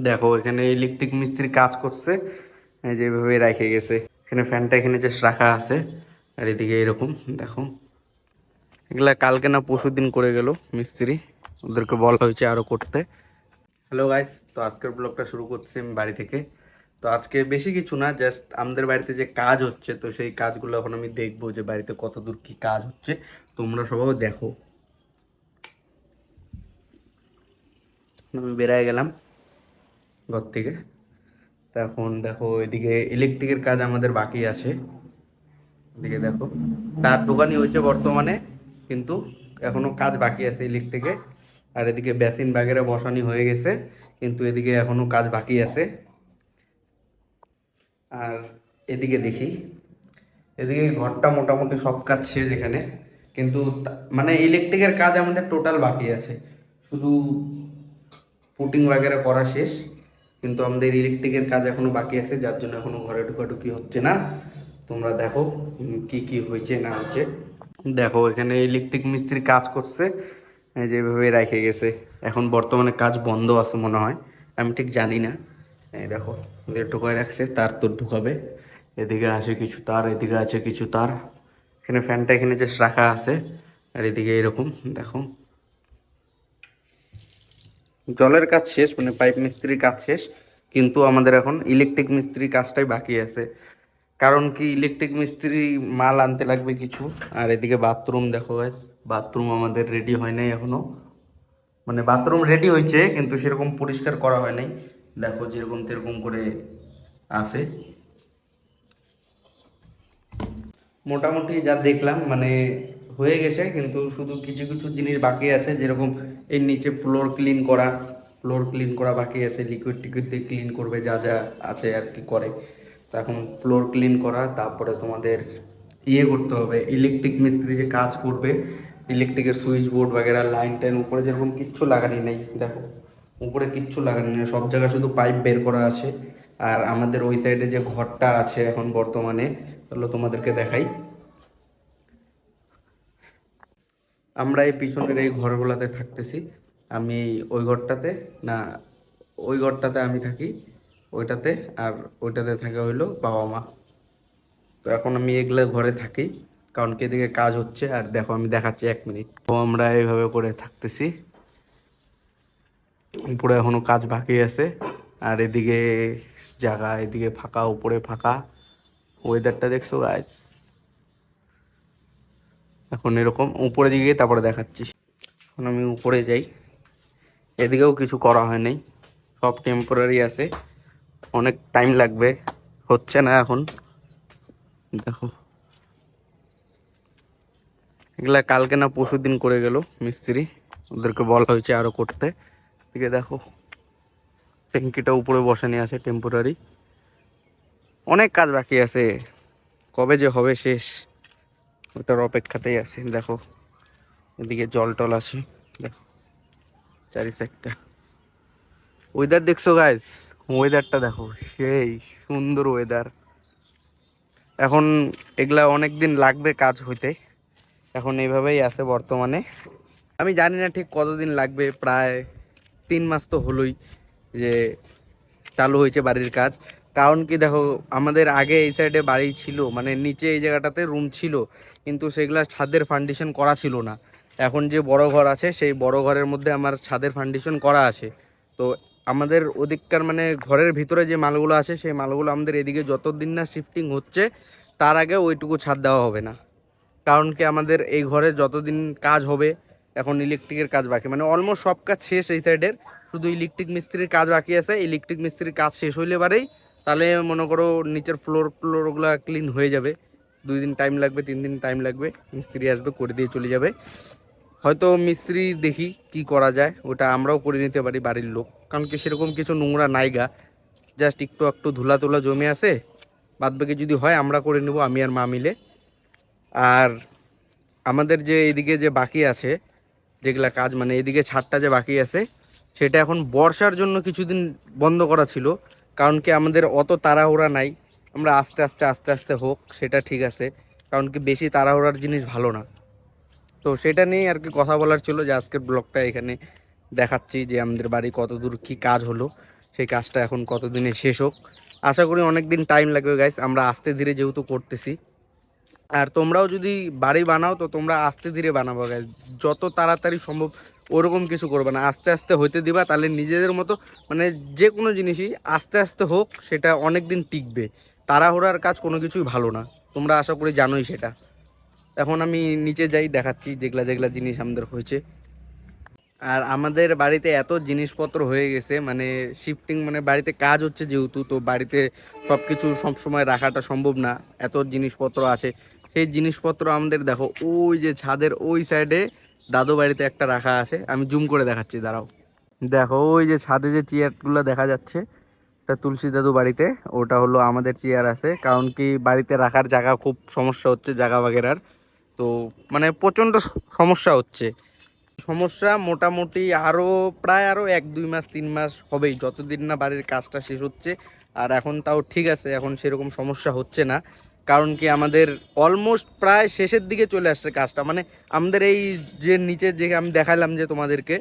দেখো এখানে ইলেকট্রিক মিস্ত্রি কাজ করছে, এই যে এভাবে রেখে গেছে। এখানে ফ্যানটা এখানে জাস্ট রাখা আছে, আর এদিকে এরকম দেখো। এগুলা কালকে না পরশু দিন করে গেল মিস্ত্রি, ওদেরকে বলা হয়েছে আরো করতে। হ্যালো গাইস, তো আজকের ব্লগটা শুরু করছি আমি বাড়ি থেকে। তো আজকে বেশি কিছু না, জাস্ট আমাদের বাড়িতে যে কাজ হচ্ছে, তো সেই কাজগুলো এখন আমি দেখবো যে বাড়িতে কত দূর কি কাজ হচ্ছে, তোমরা সবাই দেখো। আমি বেরিয়ে গেলাম ঘর থেকে। তো এখন দেখো এদিকে ইলেকট্রিকের কাজ আমাদের বাকি আছে। এদিকে দেখো তার দোকানই হয়েছে বর্তমানে, কিন্তু এখনো কাজ বাকি আছে ইলেকট্রিকে। আর এদিকে বেসিন বাগেরা বসানি হয়ে গেছে, কিন্তু এদিকে এখনো কাজ বাকি আছে। আর এদিকে দেখি, এদিকে ঘরটা মোটামুটি সব কাজ শেষ এখানে, কিন্তু মানে ইলেকট্রিকের কাজ আমাদের টোটাল বাকি আছে, শুধু পুটিং বাগেরা করা শেষ, কিন্তু আমাদের ইলেকট্রিকের কাজ এখনো বাকি আছে, যার জন্য এখনো ঘরে ঢুকাঢুকি হচ্ছে না। তোমরা দেখো কি কি হয়েছে না হচ্ছে। দেখো এখানে ইলেকট্রিক মিস্ত্রি কাজ করছে, এই যে এভাবে রেখে গেছে। এখন বর্তমানে কাজ বন্ধ আছে মনে হয়, আমি ঠিক জানি না। এই দেখো ওদের ঢুকায় রাখছে, তার তো ঢুকাবে। এদিকে আছে কিছু তার, এদিকে আছে কিছু তার। এখানে ফ্যানটা এখানে জাস্ট রাখা আছে, আর এদিকে এরকম দেখো। জলের কাজ শেষ, মানে পাইপ মিস্ত্রির কাজ শেষ, কিন্তু আমাদের এখন ইলেকট্রিক মিস্ত্রি কাজটাই বাকি আছে। কারণ কি, ইলেকট্রিক মিস্ত্রি মাল আনতে লাগবে কিছু। আর এদিকে বাথরুম দেখো গাইস, বাথরুম আমাদের রেডি হয় নাই এখনো। মানে বাথরুম রেডি হয়েছে, কিন্তু সেরকম পরিষ্কার করা হয় নাই। দেখো যেরকম তেরকম করে আছে। মোটামুটি যা দেখলাম মানে হয়ে গেছে, কিন্তু শুধু কিছু কিছু জিনিস বাকি আছে, যেরকম এর নিচে ফ্লোর ক্লিন করা বাকি আছে। লিকুইড টিকুইড দিয়ে ক্লিন করবে, যা যা আছে আর কি করে। তো এখন ফ্লোর ক্লিন করা, তারপরে তোমাদের করতে হবে, ইলেকট্রিক মিস্ত্রি যে কাজ করবে, ইলেকট্রিকের সুইচ বোর্ড বাগেরা লাইন টাইন উপরে যেরকম কিচ্ছু লাগানি নেই। দেখো উপরে কিচ্ছু লাগানি নেই, সব জায়গায় শুধু পাইপ বের করা আছে। আর আমাদের ওই সাইডে যে ঘরটা আছে এখন বর্তমানে, তাহলে তোমাদেরকে দেখাই। আমরা এই পিছনের এই ঘরগুলোতে থাকতেছি। আমি ওই ঘরটাতে, না ওই ঘরটাতে আমি থাকি, ওইটাতে। আর ওইটাতে থাকে হইলো বাবা মা। তো এখন আমি এগুলো ঘরে থাকি, কারণ কি এদিকে কাজ হচ্ছে। আর দেখো আমি দেখাচ্ছি, 1 মিনিট। তো আমরা এইভাবে করে থাকতেছি, উপরে এখনো কাজ বাকি আছে। আর এদিকে জায়গা, এদিকে ফাঁকা, উপরে ফাঁকা। ওয়েদারটা দেখছো গাইস, এখন এরকম। উপরে দিকে তারপরে দেখাচ্ছি। এখন আমি উপরে যাই, এদিকেও কিছু করা হয় নাই, সব টেম্পোরারি আছে। অনেক টাইম লাগবে, হচ্ছে না এখন। দেখো এগুলা কালকে না পরশু দিন করে গেল মিস্ত্রি, ওদেরকে বলা হয়েছে আরো করতে। এদিকে দেখো ট্যাঙ্কিটা উপরে বসানি আছে টেম্পোরারি। অনেক কাজ বাকি আছে, কবে যে হবে শেষ ওটার অপেক্ষাতেই আছে। দেখো এদিকে জল টল আছে, দেখো চারি সাইডটা। ওয়েদার দেখছো গাইস, ওয়েদারটা দেখো, সেই সুন্দর ওয়েদার। এখন এগুলা অনেক দিন লাগবে কাজ হইতে, এখন এইভাবেই আছে বর্তমানে। আমি জানি না ঠিক কতদিন লাগবে, প্রায় 3 মাস তো হলোই যে চালু হয়েছে বাড়ির কাজ। কারণ কি দেখো, আমাদের আগে এই সাইডে বাড়ি ছিল, মানে নিচে এই জায়গাটাতে রুম ছিল, কিন্তু সেগুলা ছাদের ফাউন্ডেশন করা ছিল না। এখন যে বড় ঘর আছে, সেই বড় ঘরের মধ্যে আমার ছাদের ফাউন্ডেশন করা আছে। তো আমাদের ওদিককার মানে ঘরের ভিতরে যে মালগুলো আছে, সেই মালগুলো আমাদের এদিকে যতদিন না শিফটিং হচ্ছে, তার আগে ওইটুকু ছাদ দেওয়া হবে না। কারণ কি আমাদের এই ঘরে যতদিন কাজ হবে, এখন ইলেকট্রিকের কাজ বাকি, মানে অলমোস্ট সব কাজ শেষ এই সাইডের, শুধু ইলেকট্রিক মিস্ত্রির কাজ বাকি আছে। ইলেকট্রিক মিস্ত্রির কাজ শেষ হইলে পারেই তাহলে মনে করো নিচের ফ্লোরগুলো ক্লিন হয়ে যাবে। 2 দিন টাইম লাগবে, 3 দিন টাইম লাগবে, মিস্ত্রি আসবে করে দিয়ে চলে যাবে। হয়তো মিস্ত্রি দেখি কি করা যায়, ওটা আমরাও করে নিতে পারি বাড়ির লোক, কারণ কি সেরকম কিছু নোংরা নাইগা, জাস্ট একটু একটু ধুলা তোলা জমে আছে। বাদবাকি যদি হয় আমরা করে নেব, আমি আর মা মিলে। আর আমাদের যে এদিকে যে বাকি আছে যেগুলা কাজ, মানে এদিকে ছাদটা যে বাকি আছে, সেটা এখন বর্ষার জন্য কিছুদিন বন্ধ করা ছিল। কারণ কি আমাদের অত তাড়াহুড়া নাই, আমরা আস্তে আস্তে আস্তে আস্তে হোক সেটা ঠিক আছে। কারণ কি বেশি তাড়াহুড়ার জিনিস ভালো না। তো সেটা নিয়েই আর কি কথা বলার ছিল, যে আজকের ব্লগটা এখানে দেখাচ্ছি যে আমাদের বাড়ি কত দূর কী কাজ হলো, সেই কাজটা এখন কতদিনে শেষ হোক। আশা করি অনেক দিন টাইম লাগবে গাইস, আমরা আস্তে ধীরে যেহেতু করতেছি। আর তোমরাও যদি বাড়ি বানাও তো তোমরা আস্তে ধীরে বানাবো গাইস, যত তাড়াতাড়ি সম্ভব ওরকম কিছু করবে না, আস্তে আস্তে হইতে দিবা, তাহলে নিজেদের মতো মানে যে কোনো জিনিসই আস্তে আস্তে হোক, সেটা অনেক দিন টিকবে। তাড়াহুড়ার কাজ কোনো কিছুই ভালো না, তোমরা আশা করি জানোই সেটা। এখন আমি নিচে যাই, দেখাচ্ছি যেগুলা যেগুলা জিনিস আমাদের হয়েছে। আর আমাদের বাড়িতে এত জিনিসপত্র হয়ে গেছে, মানে শিফটিং, মানে বাড়িতে কাজ হচ্ছে যেহেতু, তো বাড়িতে সব কিছু সবসময় রাখাটা সম্ভব না, এত জিনিসপত্র আছে। সেই জিনিসপত্র আমাদের দেখো ওই যে ছাদের ওই সাইডে দাদু বাড়িতে একটা রাখা আছে, আমি জুম করে দেখাচ্ছি, দাঁড়াও। দেখো ওই যে ছাদে যে চেয়ারগুলো দেখা যাচ্ছে, এটা তুলসী দাদু বাড়িতে, ওটা হলো আমাদের চেয়ার আছে। কারণ কি বাড়িতে রাখার জায়গা খুব সমস্যা হচ্ছে, জায়গা বাগেরার। তো মানে প্রচণ্ড সমস্যা হচ্ছে। সমস্যা মোটামুটি আরও প্রায় আরও 1-2 মাস 3 মাস হবেই, যতদিন না বাড়ির কাজটা শেষ হচ্ছে। আর এখন তাও ঠিক আছে, এখন সেরকম সমস্যা হচ্ছে না। কারণ কি আমাদের অলমোস্ট প্রায় শেষের দিকে চলে আসছে কাজটা, মানে আমাদের এই যে নিচে যে আমি দেখালাম যে তোমাদেরকে,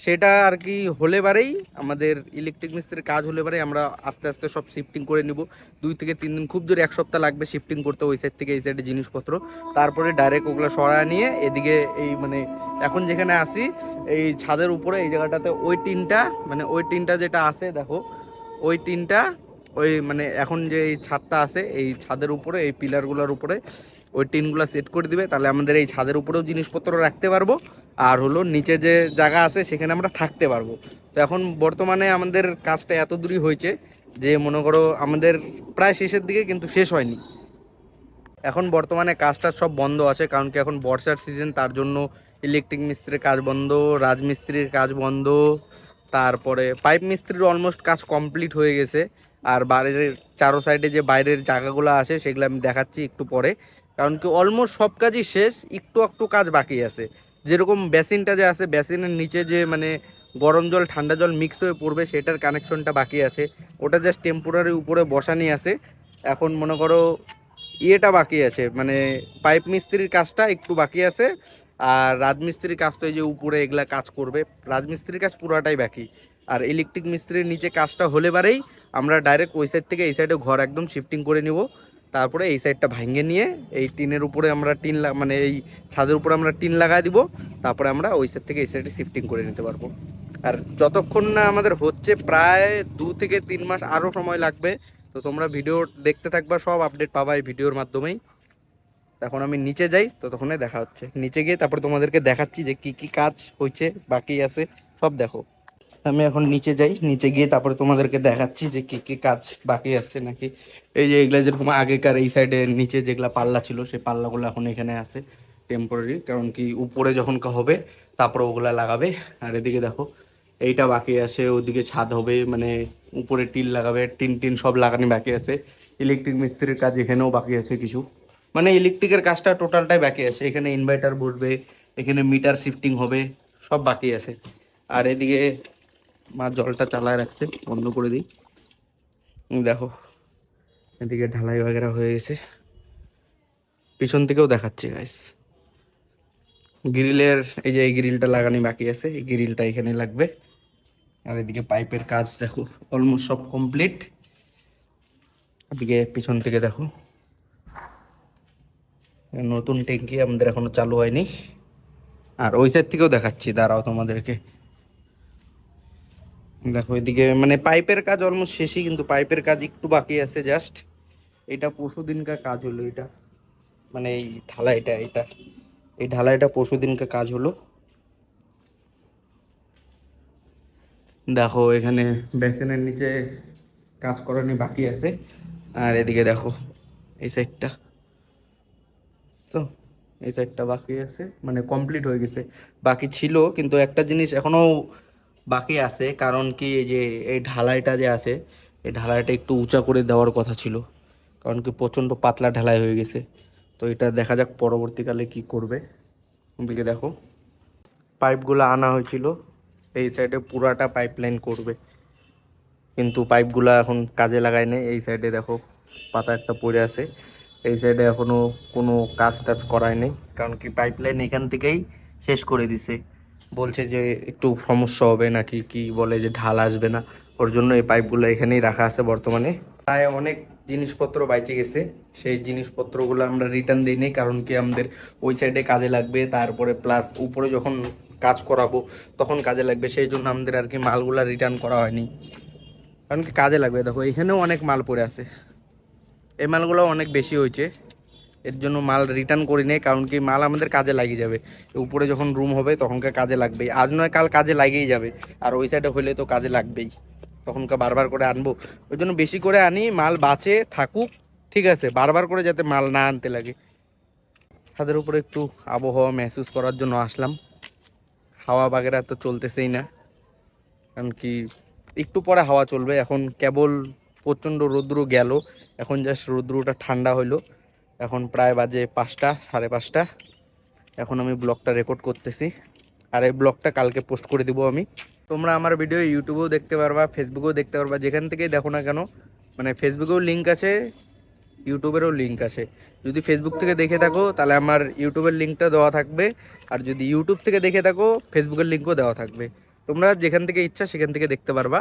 সেটা আর কি হলে বারেই আমাদের ইলেকট্রিক মিস্ত্রির কাজ হলে বারেই আমরা আস্তে আস্তে সব শিফটিং করে নিব। 2 থেকে 3 দিন, খুব জোরে 1 সপ্তাহ লাগবে শিফটিং করতে ওই সাইড থেকে এই সাইডে জিনিসপত্র। তারপরে ডাইরেক্ট ওগুলো সরায় নিয়ে এদিকে এই মানে এখন যেখানে আসি এই ছাদের উপরে এই জায়গাটাতে ওই টিনটা, মানে ওই টিনটা যেটা আছে দেখো, ওই টিনটা ওই মানে এখন যে এই ছাদটা আছে এই ছাদের উপরে এই পিলারগুলোর উপরে ওই টিনগুলো সেট করে দিবে, তাহলে আমাদের এই ছাদের উপরেও জিনিসপত্র রাখতে পারবো। আর হলো নিচে যে জায়গা আছে সেখানে আমরা থাকতে পারবো। তো এখন বর্তমানে আমাদের কাজটা এত দূরই হয়েছে যে মনে করো আমাদের প্রায় শেষের দিকে, কিন্তু শেষ হয়নি। এখন বর্তমানে কাজটা সব বন্ধ আছে, কারণ কি এখন বর্ষার সিজন, তার জন্য ইলেকট্রিক মিস্ত্রির কাজ বন্ধ, রাজমিস্ত্রির কাজ বন্ধ। তারপরে পাইপ মিস্ত্রির অলমোস্ট কাজ কমপ্লিট হয়ে গেছে। আর বাইরের চারো সাইডে যে বাইরের জায়গাগুলো আছে সেগুলো আমি দেখাচ্ছি একটু পরে। কারণ কি অলমোস্ট সব কাজই শেষ, একটু একটু কাজ বাকি আছে। যেরকম বেসিনটা যে আছে, বেসিনের নিচে যে মানে গরম জল ঠান্ডা জল মিক্স হয়ে পড়বে সেটার কানেকশনটা বাকি আছে, ওটা জাস্ট টেম্পোরারি উপরে বসানি আছে। এখন মনে করো ইয়েটা বাকি আছে, মানে পাইপ মিস্ত্রির কাজটা একটু বাকি আছে। আর রাজমিস্ত্রির কাজ তো এই যে উপরে এগুলা কাজ করবে, রাজমিস্ত্রির কাজ পুরাটাই বাকি। আর ইলেকট্রিক মিস্ত্রির নিচে কাজটা হলে বারেই আমরা ডাইরেক্ট ওই সাইড থেকে এই সাইডে ঘর একদম শিফটিং করে নিব। তারপরে এই সাইডটা ভাঙিয়ে নিয়ে এই টিনের উপরে আমরা মানে এই ছাদের উপরে আমরা টিন লাগাই দিব। তারপরে আমরা ওই সাইড থেকে এই সাইডে শিফটিং করে নিতে পারবো। আর যতক্ষণ না আমাদের হচ্ছে প্রায় 2 থেকে 3 মাস আরও সময় লাগবে। তো তোমরা ভিডিও দেখতে থাকবা, সব আপডেট পাবা এই ভিডিওর মাধ্যমেই। এখন আমি নিচে যাই, তো ততক্ষণে দেখা হচ্ছে নিচে গিয়ে, তারপর তোমাদেরকে দেখাচ্ছি যে কি কি কাজ হয়েছে বাকি আছে সব দেখো। আমি এখন নিচে যাই, নিচে গিয়ে তারপরে তোমাদেরকে দেখাচ্ছি যে কি কি কাজ বাকি আছে নাকি। এই যে এগুলা যেরকম আগেকার এই সাইডে নিচে যেগুলা পাল্লা ছিল সেই পাল্লাগুলো এখন এখানে আছে টেম্পোরারি, কারণ কি উপরে যখন হবে তারপরে ওগুলা লাগাবে। আর এদিকে দেখো এইটা বাকি আছে, ওদিকে ছাদ হবে, মানে উপরে টিন লাগাবে, টিন টিন সব লাগানো বাকি আছে। ইলেকট্রিক মিস্ত্রির কাজ এখানেও বাকি আছে কিছু, মানে ইলেকট্রিকের কাজটা টোটালটাই বাকি আছে। এখানে ইনভার্টার বসবে, এখানে মিটার শিফটিং হবে, সব বাকি আছে। আর এদিকে মা জলটা চালায় রাখছে, বন্ধ করে দিই। দেখো এদিকে ঢালাই বাগেরা হয়ে গেছে, পিছন থেকেও দেখাচ্ছি গাইস। গ্রিলের এই যে এই গ্রিলটা লাগানি বাকি আছে, এই গ্রিলটা এখানে লাগবে। আর এদিকে পাইপের কাজ দেখো অলমোস্ট সব কমপ্লিট। এদিকে পিছন থেকে দেখো নতুন ট্যাঙ্কি আমাদের এখনো চালু হয়নি। আর ওই সাইড থেকেও দেখাচ্ছি, দাঁড়াও তোমাদেরকে। দেখো এদিকে মানে পাইপের কাজ অলমোস্ট শেষই, কিন্তু পাইপের কাজ একটু বাকি আছে জাস্ট। এটা পরশু দিনকার কাজ হলো, এটা মানে এই ঢালাইটা, এটা এই ঢালাইটা পরশু দিনকার কাজ হলো। দেখো এখানে বেসিনের নিচে কাজ করানি বাকি আছে। আর এদিকে দেখো এই সাইডটা, তো এই সাইডটা বাকি আছে, মানে কমপ্লিট হয়ে গেছে। বাকি ছিল কিন্তু একটা জিনিস এখনো বাকি আছে, কারণ কি এই যে এই ঢালাইটা যে আছে, এই ঢালাইটা একটু উঁচা করে দেওয়ার কথা ছিল, কারণ কি প্রচণ্ড পাতলা ঢালাই হয়ে গেছে। তো এটা দেখা যাক পরবর্তীকালে কি করবে। ওদিকে দেখো পাইপগুলো আনা হয়েছিল, এই সাইডে পুরাটা পাইপ লাইন করবে, কিন্তু পাইপগুলো এখন কাজে লাগায় নেই। এই সাইডে দেখো পাতা একটা পড়ে আছে, এই সাইডে এখনো কোনো কাজ টাজ করায় নেই, কারণ কি পাইপ লাইন এখান থেকেই শেষ করে দিছে। বলছে যে একটু সমস্যা হবে নাকি কি বলে, যে ঢাল আসবে না, ওর জন্য এই পাইপগুলো এখানেই রাখা আছে বর্তমানে। প্রায় অনেক জিনিসপত্র বাইচে গেছে, সেই জিনিসপত্রগুলো আমরা রিটার্ন দিই নি, কারণ কি আমাদের ওই সাইডে কাজে লাগবে, তারপরে প্লাস উপরে যখন কাজ করাবো তখন কাজে লাগবে, সেই জন্য আমাদের আর কি মালগুলা রিটার্ন করা হয়নি। কারণ কি কাজে লাগবে, দেখো এখানেও অনেক মাল পড়ে আছে, এই মালগুলো অনেক বেশি হয়েছে, এর জন্য মাল রিটার্ন করি নেই, কারণ কি মাল আমাদের কাজে লাগিয়ে যাবে, উপরে যখন রুম হবে তখনকার কাজে লাগবেই, আজ নয় কাল কাজে লাগিয়েই যাবে, আর ওই সাইডে হলে তো কাজে লাগবেই, তখনকার বারবার করে আনবো, ওই জন্য বেশি করে আনি, মাল বাঁচে থাকুক, ঠিক আছে, বারবার করে যাতে মাল না আনতে লাগে। ছাদের উপরে একটু আবহাওয়া মেহসুস করার জন্য আসলাম, হাওয়া বাগেরা তো চলতেছেই না, কারণ কি একটু পরে হাওয়া চলবে, এখন কেবল প্রচণ্ড রৌদ্র গেল, এখন জাস্ট রৌদ্রটা ঠান্ডা হইলো, এখন প্রায় বাজে 5টা 5:30, এখন আমি ব্লগটা রেকর্ড করতেছি, আর এই ব্লগটা কালকে পোস্ট করে দিব আমি। তোমরা আমার ভিডিও ইউটিউবেও দেখতে পারবা, ফেসবুকেও দেখতে পারবা, যেখান থেকেই দেখো না কেন, মানে ফেসবুকেও লিঙ্ক আছে, ইউটিউবেরও লিঙ্ক আছে। যদি ফেসবুক থেকে দেখে থাকো তাহলে আমার ইউটিউবের লিঙ্কটা দেওয়া থাকবে, আর যদি ইউটিউব থেকে দেখে থাকো ফেসবুকের লিঙ্কও দেওয়া থাকবে, তোমরা যেখান থেকে ইচ্ছা সেখান থেকে দেখতে পারবা।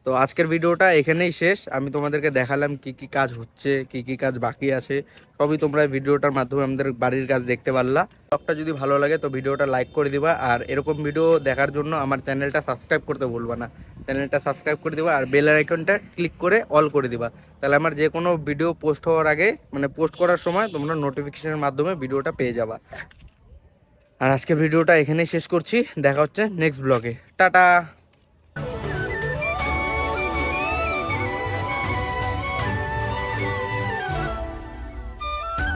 তো আজকের ভিডিওটা এখানেই শেষ, আমি তোমাদেরকে দেখালাম কি কি কাজ হচ্ছে, কি কি কাজ বাকি আছে, সবই তোমরা ভিডিওটার মাধ্যমে আমাদের বাড়ির কাজ দেখতে পারলা। ব্লগটা যদি ভালো লাগে তো ভিডিওটা লাইক করে দিবা, আর এরকম ভিডিও দেখার জন্য আমার চ্যানেলটা সাবস্ক্রাইব করতে ভুলবা না, চ্যানেলটা সাবস্ক্রাইব করে দিবা, আর বেল আইকনটা ক্লিক করে অল করে দিবা, তাহলে আমার যে কোনো ভিডিও পোস্ট হওয়ার আগে, মানে পোস্ট করার সময় তোমরা নোটিফিকেশনের মাধ্যমে ভিডিওটা পেয়ে যাবা। আর আজকের ভিডিওটা এখানেই শেষ করছি, দেখা হচ্ছে নেক্সট ব্লগে, টাটা।